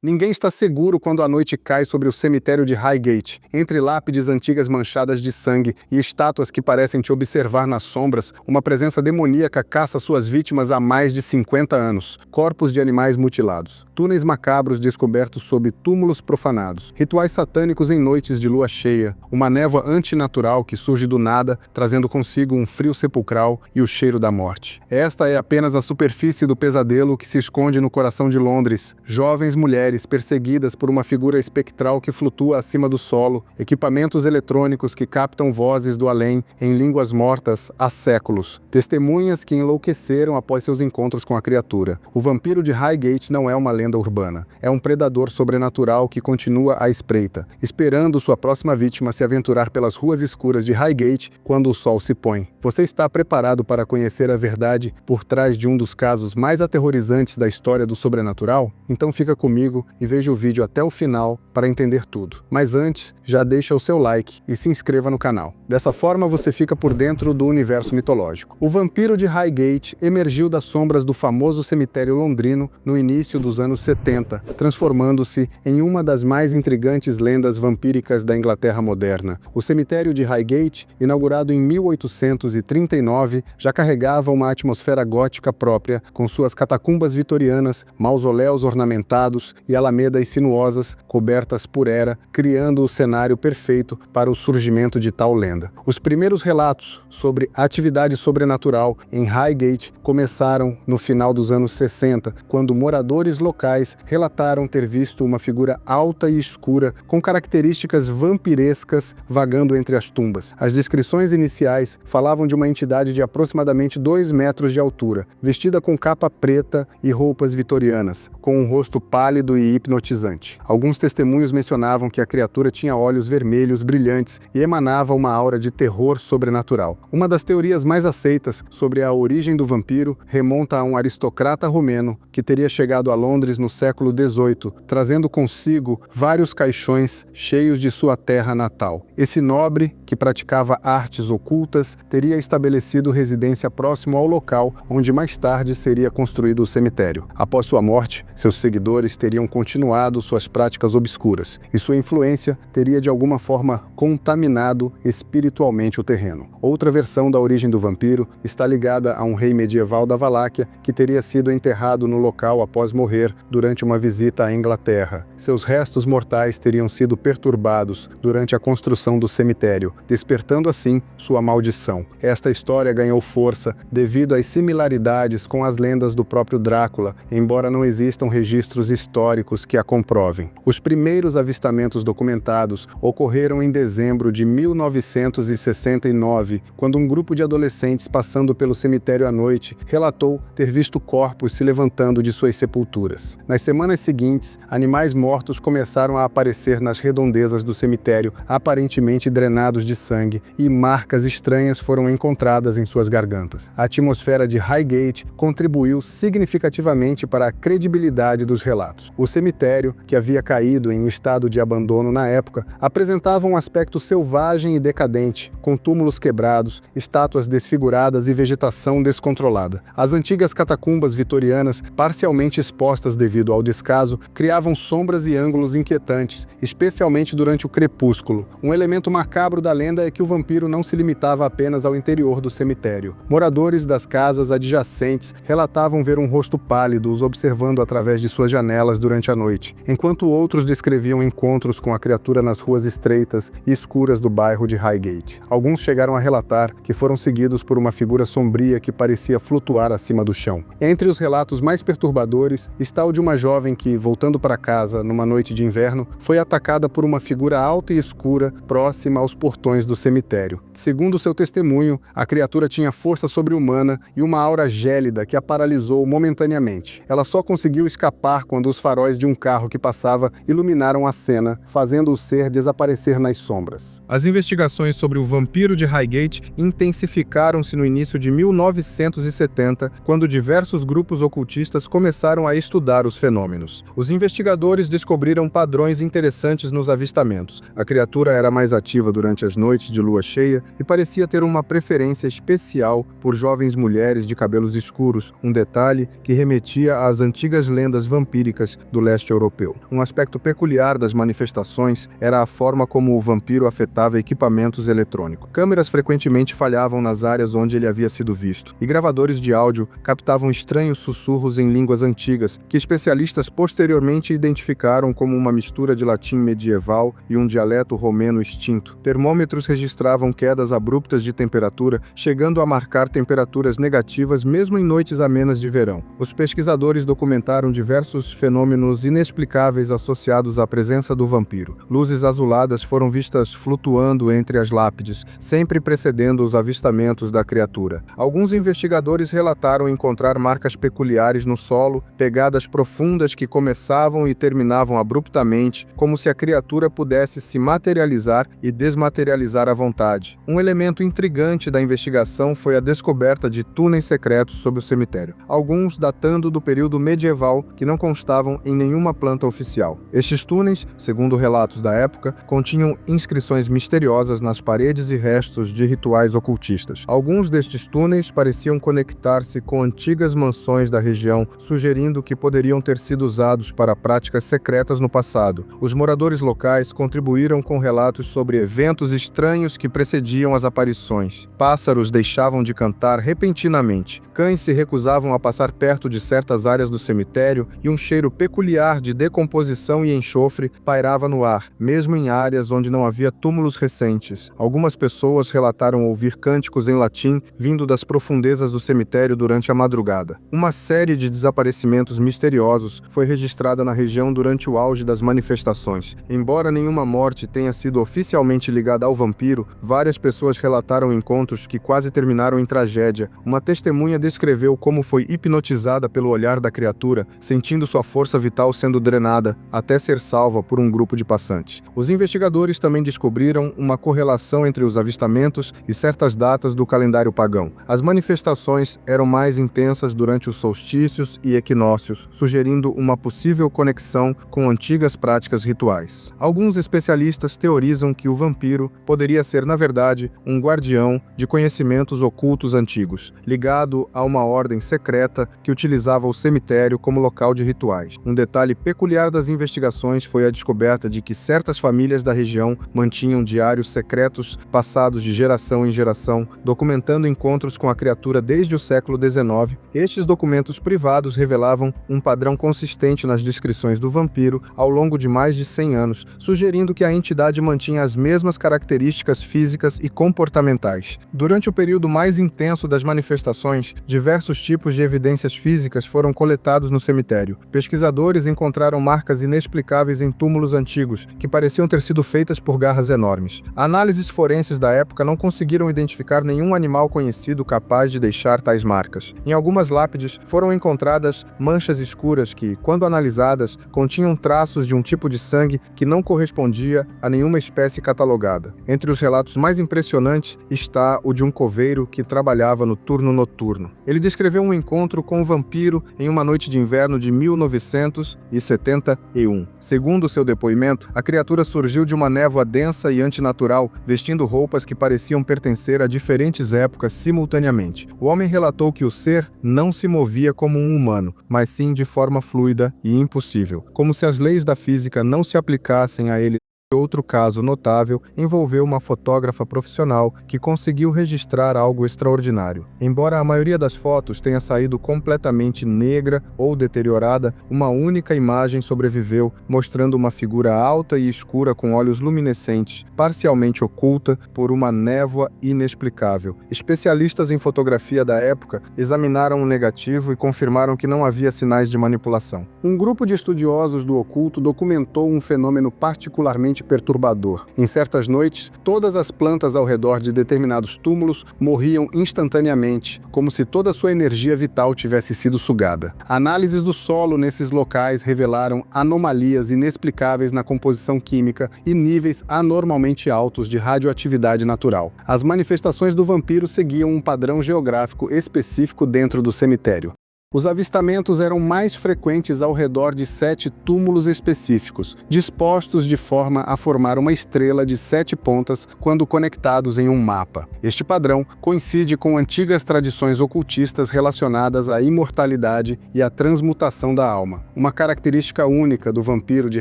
Ninguém está seguro quando a noite cai sobre o cemitério de Highgate, entre lápides antigas manchadas de sangue e estátuas que parecem te observar nas sombras. Uma presença demoníaca caça suas vítimas há mais de 50 anos. Corpos de animais mutilados, túneis macabros descobertos sob túmulos profanados, rituais satânicos em noites de lua cheia, uma névoa antinatural que surge do nada, trazendo consigo um frio sepulcral e o cheiro da morte. Esta é apenas a superfície do pesadelo que se esconde no coração de Londres. Jovens mulheres perseguidas por uma figura espectral que flutua acima do solo, equipamentos eletrônicos que captam vozes do além em línguas mortas há séculos, testemunhas que enlouqueceram após seus encontros com a criatura. O vampiro de Highgate não é uma lenda urbana, é um predador sobrenatural que continua à espreita, esperando sua próxima vítima se aventurar pelas ruas escuras de Highgate quando o sol se põe. Você está preparado para conhecer a verdade por trás de um dos casos mais aterrorizantes da história do sobrenatural? Então fica comigo e veja o vídeo até o final para entender tudo. Mas antes, já deixa o seu like e se inscreva no canal. Dessa forma você fica por dentro do universo mitológico. O vampiro de Highgate emergiu das sombras do famoso cemitério londrino no início dos anos 70, transformando-se em uma das mais intrigantes lendas vampíricas da Inglaterra moderna. O cemitério de Highgate, inaugurado em 1839, já carregava uma atmosfera gótica própria, com suas catacumbas vitorianas, mausoléus ornamentados e alamedas sinuosas cobertas por era, criando o cenário perfeito para o surgimento de tal lenda. Os primeiros relatos sobre atividade sobrenatural em Highgate começaram no final dos anos 60, quando moradores locais relataram ter visto uma figura alta e escura com características vampirescas vagando entre as tumbas. As descrições iniciais falavam de uma entidade de aproximadamente 2 metros de altura, vestida com capa preta e roupas vitorianas, com um rosto pálido e hipnotizante. Alguns testemunhos mencionavam que a criatura tinha olhos vermelhos brilhantes e emanava uma aura de terror sobrenatural. Uma das teorias mais aceitas sobre a origem do vampiro remonta a um aristocrata romeno que teria chegado a Londres no século XVIII, trazendo consigo vários caixões cheios de sua terra natal. Esse nobre, que praticava artes ocultas, teria estabelecido residência próximo ao local onde mais tarde seria construído o cemitério. Após sua morte, seus seguidores teriam continuado suas práticas obscuras, e sua influência teria de alguma forma contaminado espiritualmente o terreno. Outra versão da origem do vampiro está ligada a um rei medieval da Valáquia que teria sido enterrado no local após morrer durante uma visita à Inglaterra. Seus restos mortais teriam sido perturbados durante a construção do cemitério, despertando assim sua maldição. Esta história ganhou força devido às similaridades com as lendas do próprio Drácula, embora não existam registros históricos que a comprovem. Os primeiros avistamentos documentados ocorreram em dezembro de 1969, quando um grupo de adolescentes passando pelo cemitério à noite relatou ter visto corpos se levantando de suas sepulturas. Nas semanas seguintes, animais mortos começaram a aparecer nas redondezas do cemitério, aparentemente drenados de sangue, e marcas estranhas foram encontradas em suas gargantas. A atmosfera de Highgate contribuiu significativamente para a credibilidade dos relatos. O cemitério, que havia caído em estado de abandono na época, apresentava um aspecto selvagem e decadente, com túmulos quebrados, estátuas desfiguradas e vegetação descontrolada. As antigas catacumbas vitorianas, parcialmente expostas devido ao descaso, criavam sombras e ângulos inquietantes, especialmente durante o crepúsculo. Um elemento macabro da lenda é que o vampiro não se limitava apenas ao interior do cemitério. Moradores das casas adjacentes relatavam ver um rosto pálido os observando através de suas janelas durante a noite, enquanto outros descreviam encontros com a criatura nas ruas estreitas e escuras do bairro de Highgate. Alguns chegaram a relatar que foram seguidos por uma figura sombria que parecia flutuar acima do chão. Entre os relatos mais perturbadores está o de uma jovem que, voltando para casa numa noite de inverno, foi atacada por uma figura alta e escura próxima aos portões do cemitério. Segundo seu testemunho, a criatura tinha força sobre-humana e uma aura gélida que a paralisou momentaneamente. Ela só conseguiu escapar quando os faróis de um carro que passava iluminaram a cena, fazendo o ser desaparecer nas sombras. As investigações sobre o vampiro de Highgate intensificaram-se no início de 1970, quando diversos grupos ocultistas começaram a estudar os fenômenos. Os investigadores descobriram padrões interessantes nos avistamentos. A criatura era mais ativa durante as noites de lua cheia e parecia ter uma preferência especial por jovens mulheres de cabelos escuros, um detalhe que remetia às antigas lendas vampíricas do leste europeu. Um aspecto peculiar das manifestações era a forma como o vampiro afetava equipamentos eletrônicos. Câmeras frequentemente falhavam nas áreas onde ele havia sido visto, e gravadores de áudio captavam estranhos sussurros em línguas antigas, que especialistas posteriormente identificaram como uma mistura de latim medieval e um dialeto romeno extinto. Termômetros registravam quedas abruptas de temperatura, chegando a marcar temperaturas negativas mesmo em noites amenas de verão. Os pesquisadores documentaram diversos fenômenos inexplicáveis associados à presença do vampiro. Luzes azuladas foram vistas flutuando entre as lápides, sempre precedendo os avistamentos da criatura. Alguns investigadores relataram encontrar marcas peculiares no solo, pegadas profundas que começavam e terminavam abruptamente, como se a criatura pudesse se materializar e desmaterializar à vontade. Um elemento intrigante da investigação foi a descoberta de túneis secretos sob o cemitério, alguns datando do período medieval que não constavam em nenhuma planta oficial. Estes túneis, segundo relatos da época, continham inscrições misteriosas nas paredes e restos de rituais ocultistas. Alguns destes túneis pareciam conectar-se com antigas mansões da região, sugerindo que poderiam ter sido usados para práticas secretas no passado. Os moradores locais contribuíram com relatos sobre eventos estranhos que precediam as aparições. Pássaros deixavam de cantar repentinamente, cães se recusavam a passar perto de certas áreas do cemitério e um cheiro peculiar de decomposição e enxofre pairava no ar, mesmo em áreas onde não havia túmulos recentes. Algumas pessoas relataram ouvir cânticos em latim vindo das profundezas do cemitério durante a madrugada. Uma série de desaparecimentos misteriosos foi registrada na região durante o auge das manifestações. Embora nenhuma morte tenha sido oficialmente ligada ao vampiro, várias pessoas relataram encontros que quase terminaram em tragédia. Uma testemunha descreveu como foi hipnotizada pelo olhar da criatura, sentindo sua força vital sendo drenada, até ser salva por um grupo de passantes. Os investigadores também descobriram uma correlação entre os avistamentos e certas datas do calendário pagão. As manifestações eram mais intensas durante os solstícios e equinócios, sugerindo uma possível conexão com antigas práticas rituais. Alguns especialistas teorizam que o vampiro poderia ser, na verdade, um guardião de conhecimentos ocultos antigos, ligado a uma ordem secreta que utilizava o cemitério como local de rituais. Um detalhe peculiar das investigações foi a descoberta de que certas famílias da região mantinham diários secretos passados de geração em geração, documentando encontros com a criatura desde o século XIX. Estes documentos privados revelavam um padrão consistente nas descrições do vampiro ao longo de mais de 100 anos, sugerindo que a entidade mantinha as mesmas características físicas e comportamentais. Durante o período mais intenso das manifestações, diversos tipos de evidências físicas foram coletados no cemitério. Pesquisadores encontraram marcas inexplicáveis em túmulos antigos, que pareciam ter sido feitas por garras enormes. Análises forenses da época não conseguiram identificar nenhum animal conhecido capaz de deixar tais marcas. Em algumas lápides foram encontradas manchas escuras que, quando analisadas, continham traços de um tipo de sangue que não correspondia a nenhuma espécie catalogada. Entre os relatos mais impressionantes está o de um coveiro que trabalhava no turno noturno. Ele descreveu um encontro com um vampiro em uma noite de inverno de 1971. Segundo seu depoimento, a criatura surgiu de uma névoa densa e antinatural, vestindo roupas que pareciam pertencer a diferentes épocas simultaneamente. O homem relatou que o ser não se movia como um humano, mas sim de forma fluida e impossível, como se as leis da física não se aplicassem a ele. Outro caso notável envolveu uma fotógrafa profissional que conseguiu registrar algo extraordinário. Embora a maioria das fotos tenha saído completamente negra ou deteriorada, uma única imagem sobreviveu, mostrando uma figura alta e escura com olhos luminescentes, parcialmente oculta por uma névoa inexplicável. Especialistas em fotografia da época examinaram o negativo e confirmaram que não havia sinais de manipulação. Um grupo de estudiosos do oculto documentou um fenômeno particularmente perturbador. Em certas noites, todas as plantas ao redor de determinados túmulos morriam instantaneamente, como se toda sua energia vital tivesse sido sugada. Análises do solo nesses locais revelaram anomalias inexplicáveis na composição química e níveis anormalmente altos de radioatividade natural. As manifestações do vampiro seguiam um padrão geográfico específico dentro do cemitério. Os avistamentos eram mais frequentes ao redor de 7 túmulos específicos, dispostos de forma a formar uma estrela de 7 pontas quando conectados em um mapa. Este padrão coincide com antigas tradições ocultistas relacionadas à imortalidade e à transmutação da alma. Uma característica única do vampiro de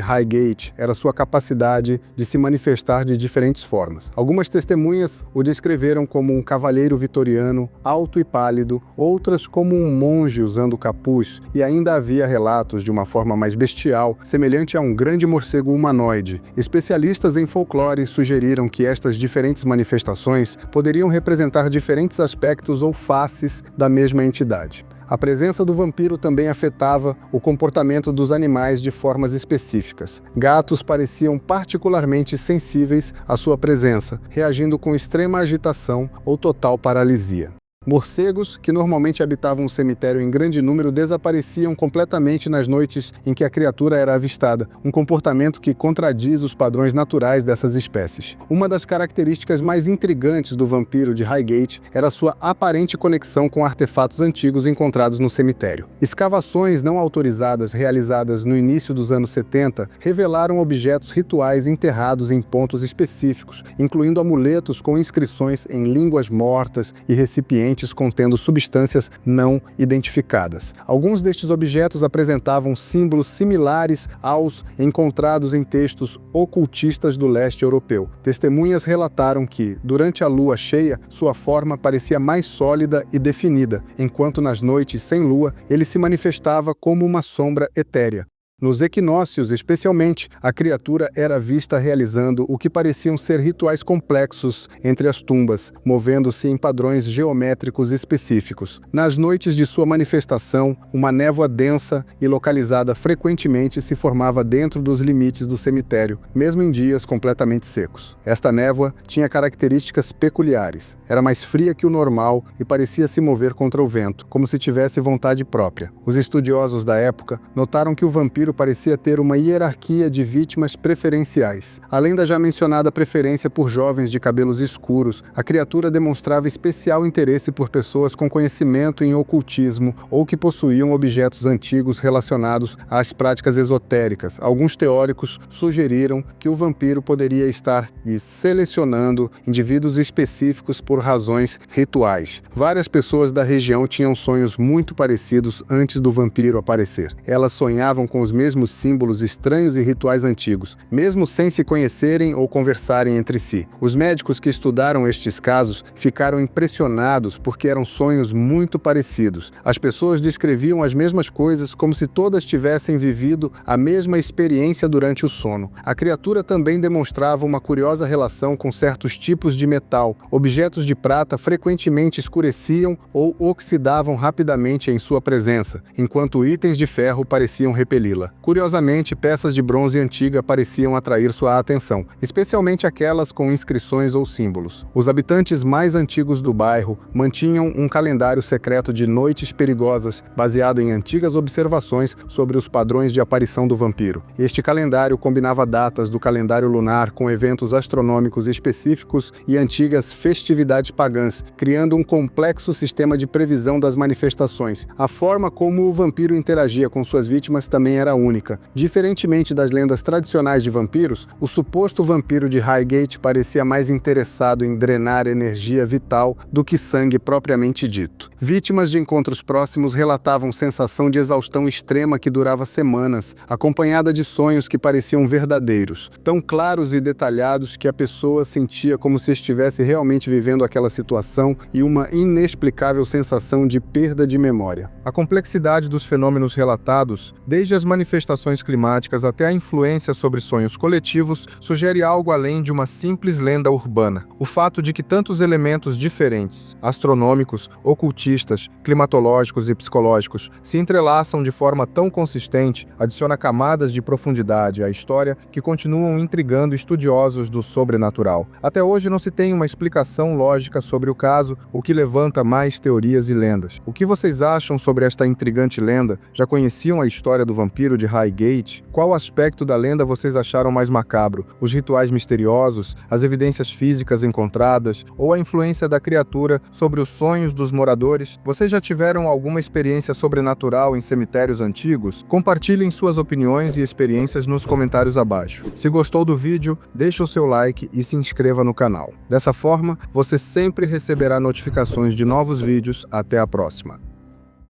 Highgate era sua capacidade de se manifestar de diferentes formas. Algumas testemunhas o descreveram como um cavalheiro vitoriano, alto e pálido, outras como um monge usando capuz, e ainda havia relatos de uma forma mais bestial, semelhante a um grande morcego humanoide. Especialistas em folclore sugeriram que estas diferentes manifestações poderiam representar diferentes aspectos ou faces da mesma entidade. A presença do vampiro também afetava o comportamento dos animais de formas específicas. Gatos pareciam particularmente sensíveis à sua presença, reagindo com extrema agitação ou total paralisia. Morcegos, que normalmente habitavam o cemitério em grande número, desapareciam completamente nas noites em que a criatura era avistada, um comportamento que contradiz os padrões naturais dessas espécies. Uma das características mais intrigantes do vampiro de Highgate era sua aparente conexão com artefatos antigos encontrados no cemitério. Escavações não autorizadas realizadas no início dos anos 70 revelaram objetos rituais enterrados em pontos específicos, incluindo amuletos com inscrições em línguas mortas e recipientes contendo substâncias não identificadas. Alguns destes objetos apresentavam símbolos similares aos encontrados em textos ocultistas do leste europeu. Testemunhas relataram que, durante a lua cheia, sua forma parecia mais sólida e definida, enquanto nas noites sem lua ele se manifestava como uma sombra etérea. Nos equinócios, especialmente, a criatura era vista realizando o que pareciam ser rituais complexos entre as tumbas, movendo-se em padrões geométricos específicos. Nas noites de sua manifestação, uma névoa densa e localizada frequentemente se formava dentro dos limites do cemitério, mesmo em dias completamente secos. Esta névoa tinha características peculiares. Era mais fria que o normal e parecia se mover contra o vento, como se tivesse vontade própria. Os estudiosos da época notaram que o vampiro parecia ter uma hierarquia de vítimas preferenciais. Além da já mencionada preferência por jovens de cabelos escuros, a criatura demonstrava especial interesse por pessoas com conhecimento em ocultismo ou que possuíam objetos antigos relacionados às práticas esotéricas. Alguns teóricos sugeriram que o vampiro poderia estar selecionando indivíduos específicos por razões rituais. Várias pessoas da região tinham sonhos muito parecidos antes do vampiro aparecer. Elas sonhavam com os mesmos símbolos estranhos e rituais antigos, mesmo sem se conhecerem ou conversarem entre si. Os médicos que estudaram estes casos ficaram impressionados porque eram sonhos muito parecidos. As pessoas descreviam as mesmas coisas como se todas tivessem vivido a mesma experiência durante o sono. A criatura também demonstrava uma curiosa relação com certos tipos de metal. Objetos de prata frequentemente escureciam ou oxidavam rapidamente em sua presença, enquanto itens de ferro pareciam repeli-la. Curiosamente, peças de bronze antiga pareciam atrair sua atenção, especialmente aquelas com inscrições ou símbolos. Os habitantes mais antigos do bairro mantinham um calendário secreto de noites perigosas, baseado em antigas observações sobre os padrões de aparição do vampiro. Este calendário combinava datas do calendário lunar com eventos astronômicos específicos e antigas festividades pagãs, criando um complexo sistema de previsão das manifestações. A forma como o vampiro interagia com suas vítimas também era única. Diferentemente das lendas tradicionais de vampiros, o suposto vampiro de Highgate parecia mais interessado em drenar energia vital do que sangue propriamente dito. Vítimas de encontros próximos relatavam sensação de exaustão extrema que durava semanas, acompanhada de sonhos que pareciam verdadeiros, tão claros e detalhados que a pessoa sentia como se estivesse realmente vivendo aquela situação e uma inexplicável sensação de perda de memória. A complexidade dos fenômenos relatados, desde as manifestações climáticas até a influência sobre sonhos coletivos, sugere algo além de uma simples lenda urbana. O fato de que tantos elementos diferentes, astronômicos, ocultistas, climatológicos e psicológicos, se entrelaçam de forma tão consistente, adiciona camadas de profundidade à história que continuam intrigando estudiosos do sobrenatural. Até hoje não se tem uma explicação lógica sobre o caso, o que levanta mais teorias e lendas. O que vocês acham sobre esta intrigante lenda? Já conheciam a história do vampiro cemitério de Highgate, qual aspecto da lenda vocês acharam mais macabro? Os rituais misteriosos, as evidências físicas encontradas ou a influência da criatura sobre os sonhos dos moradores? Vocês já tiveram alguma experiência sobrenatural em cemitérios antigos? Compartilhem suas opiniões e experiências nos comentários abaixo. Se gostou do vídeo, deixa o seu like e se inscreva no canal. Dessa forma, você sempre receberá notificações de novos vídeos. Até a próxima!